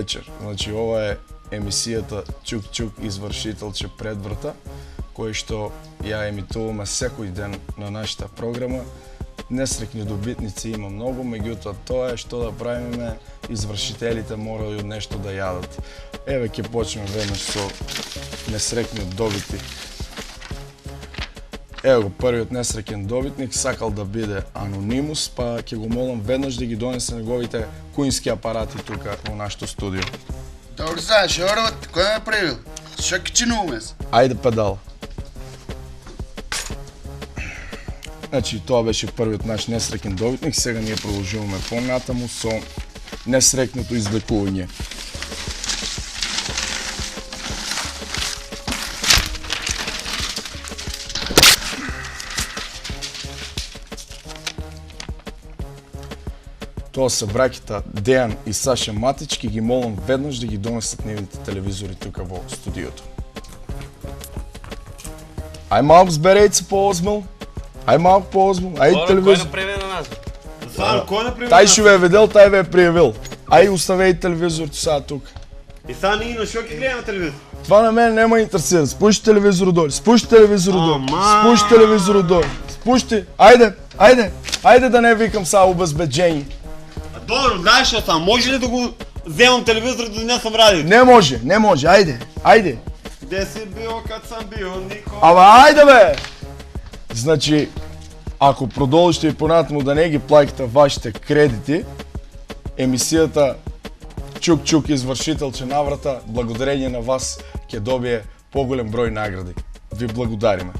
вечер. Значи ова е емисијата Чук-Чук извршителче пред врата, кој што ја емитуваме секој ден на нашата програма. Несрекни добитници има многу, меѓутоа тоа е што да правиме, извршителите морају нешто да јадат. Еве ќе почнеме веднаш со несрекниот добитник. Ево го првиот несреќен добитник, сакал да биде анонимус, па ќе го молам веднаш да ги донесе неговите куински апарати тука во нашето студио. Добро знаеш, Јорват, кој ме привил? Што ќе чинуваме се? Ајде педал. Значи, тоа беше првиот наш несреќен добитник, сега ние продолжуваме понатаму со несреќното извлекување. Тоа се браќата Дејан и Саша Матички, ги молам веднаш да ги донесат нивните телевизори тука во студиото. Ај малку зберејте се поозмел. Ај малку поозмел. Ај телевизор. Кој направи на нас? Кој направи? Тај што ве е видел, тај ве е пријавил. Ај оставејте телевизорот сега тука. И сега ние на што ќе гледаме телевизор? Това на мене нема интересира. Спушти телевизорот доле. Спушти телевизорот доле. Спушти телевизорот доле. Спушти. Ајде, ајде. Ајде да не викам сега обезбеđење. Добро, знаеш што сам, може ли да го земам телевизор да не сам радио? Не може, не може. Ајде, ајде. Де си бил кад сам бил, никој? Ама ајде бе! Значи, ако продолжите и понатаму да не ги плаќате вашите кредити, емисијата Чук-Чук извршителче на врата, благодарение на вас ќе добие поголем број награди. Ви благодариме.